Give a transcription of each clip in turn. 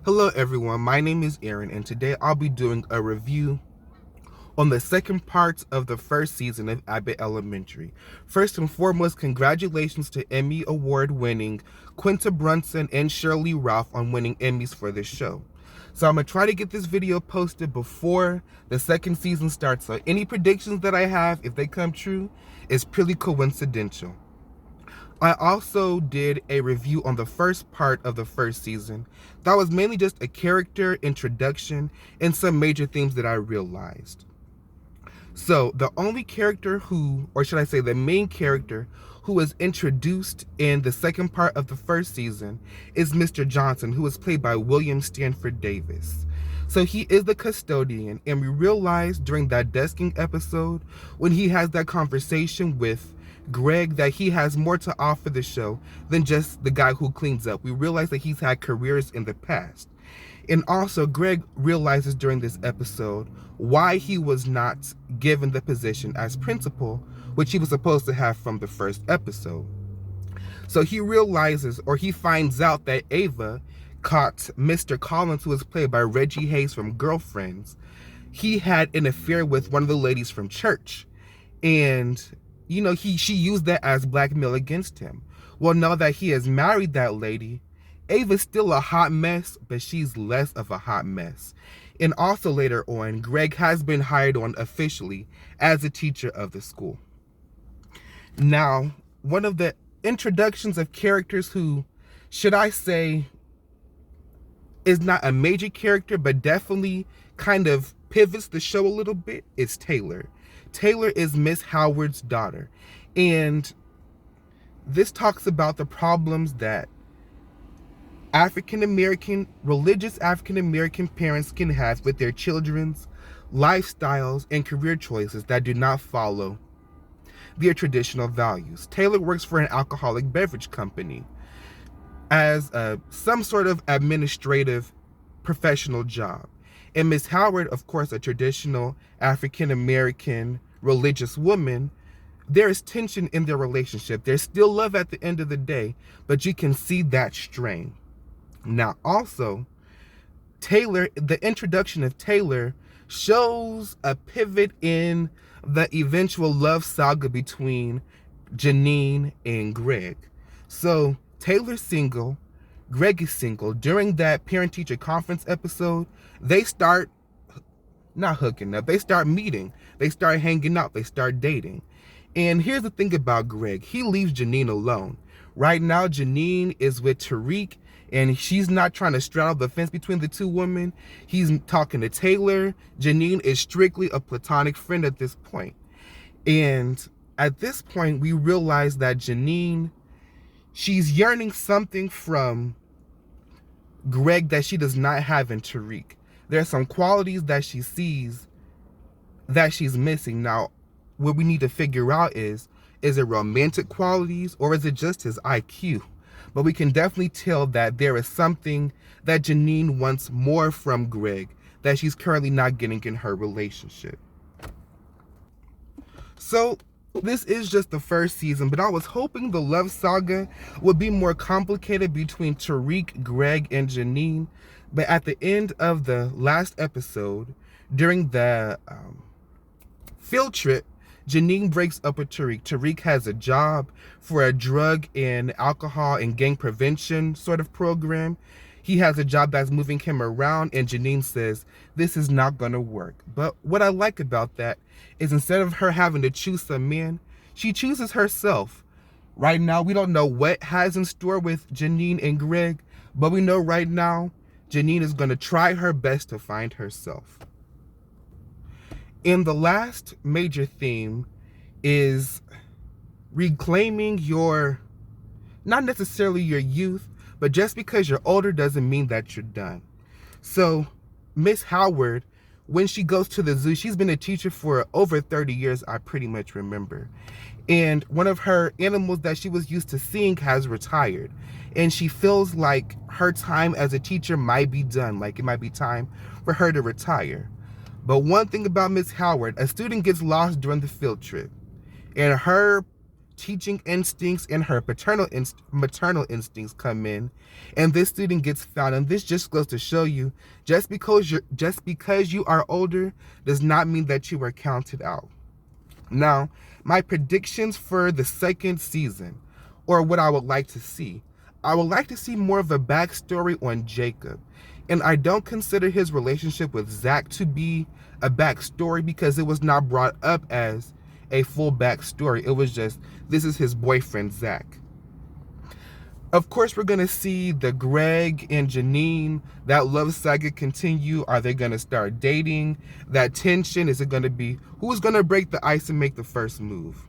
Hello everyone, my name is Aaron and today I'll be doing a review on the second part of the first season of Abbott Elementary. First and foremost, congratulations to Emmy Award winning Quinta Brunson and Shirley Ralph on winning Emmys for this show. So I'm going to try to get this video posted before the second season starts. So any predictions that I have, if they come true, is purely coincidental. I also did a review on the first part of the first season. That was mainly just a character introduction and some major themes that I realized. So the only character who, or should I say the main character who was introduced in the second part of the first season is Mr. Johnson, who was played by William Stanford Davis. So he is the custodian, and we realized during that desking episode when he has that conversation with Greg that he has more to offer the show than just the guy who cleans up. We realize that he's had careers in the past. And also, Greg realizes during this episode why he was not given the position as principal, which he was supposed to have from the first episode. So he realizes, or he finds out, that Ava caught Mr. Collins, who was played by Reggie Hayes from Girlfriends. He had an affair with one of the ladies from church. And she used that as blackmail against him. Well, now that he has married that lady, Ava's still a hot mess, but she's less of a hot mess. And also later on, Greg has been hired on officially as a teacher of the school. Now, one of the introductions of characters who, should I say, is not a major character, but definitely kind of pivots the show a little bit, is Taylor. Taylor is Miss Howard's daughter, and this talks about the problems that religious African American parents can have with their children's lifestyles and career choices that do not follow their traditional values. Taylor works for an alcoholic beverage company as some sort of administrative professional job. And Miss Howard, of course, a traditional African-American religious woman, there is tension in their relationship. There's still love at the end of the day, but you can see that strain. Now, also, Taylor, the introduction of Taylor shows a pivot in the eventual love saga between Janine and Greg. So Taylor's single, Greg is single. During that parent-teacher conference episode, they start not hooking up, they start meeting, they start hanging out, they start dating. And here's the thing about Greg, he leaves Janine alone. Right now, Janine is with Tariq, and she's not trying to straddle the fence between the two women. He's talking to Taylor. Janine is strictly a platonic friend at this point. And at this point, we realize that Janine, she's yearning something from Greg that she does not have in Tariq. There are some qualities that she sees that she's missing. Now, what we need to figure out is it romantic qualities or is it just his IQ? But we can definitely tell that there is something that Janine wants more from Greg that she's currently not getting in her relationship. So this is just the first season, but I was hoping the love saga would be more complicated between Tariq, Greg, and Janine. But at the end of the last episode, during the field trip, Janine breaks up with Tariq. Tariq has a job for a drug and alcohol and gang prevention sort of program. He has a job that's moving him around, and Janine says, this is not going to work. But what I like about that is instead of her having to choose some man, she chooses herself. Right now, we don't know what has in store with Janine and Greg, but we know right now, Janine is going to try her best to find herself. And the last major theme is reclaiming your, not necessarily your youth, but just because you're older doesn't mean that you're done. So Miss Howard, when she goes to the zoo, she's been a teacher for over 30 years, I pretty much remember. And one of her animals that she was used to seeing has retired. And she feels like her time as a teacher might be done, like it might be time for her to retire. But one thing about Miss Howard, a student gets lost during the field trip. And her teaching instincts and her maternal instincts come in, and this student gets found. And this just goes to show you, just because you are older does not mean that you are counted out. Now, my predictions for the second season, or what I would like to see. I would like to see more of a backstory on Jacob. And I don't consider his relationship with Zach to be a backstory because it was not brought up as a full backstory. It was just, this is his boyfriend, Zach. Of course, we're going to see the Greg and Janine, that love saga continue. Are they going to start dating? That tension, is it going to be, who's going to break the ice and make the first move?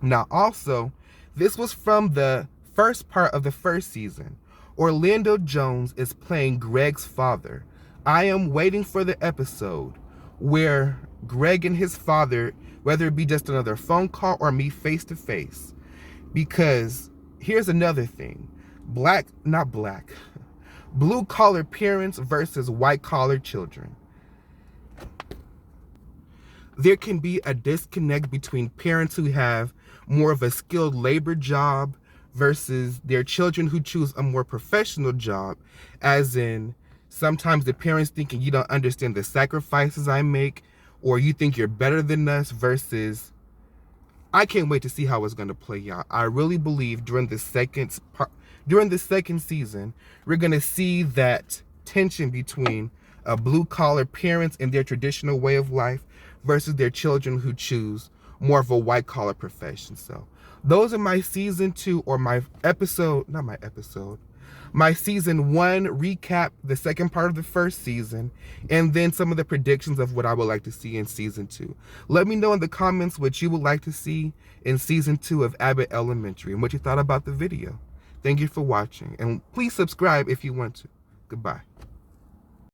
Now, also, this was from the first part of the first season. Orlando Jones is playing Greg's father. I am waiting for the episode where Greg and his father, whether it be just another phone call or meet face to face, because here's another thing. Blue collar parents versus white collar children. There can be a disconnect between parents who have more of a skilled labor job versus their children who choose a more professional job, as in sometimes the parents thinking you don't understand the sacrifices I make, or you think you're better than us, versus I can't wait to see how it's going to play out. I really believe during the second season, we're going to see that tension between blue collar parents and their traditional way of life versus their children who choose more of a white collar profession. So those are my season 2, or my season 1 recap, the second part of the first season, and then some of the predictions of what I would like to see in season 2. Let me know in the comments what you would like to see in season 2 of Abbott Elementary and what you thought about the video. Thank you for watching, and please subscribe if you want to. Goodbye.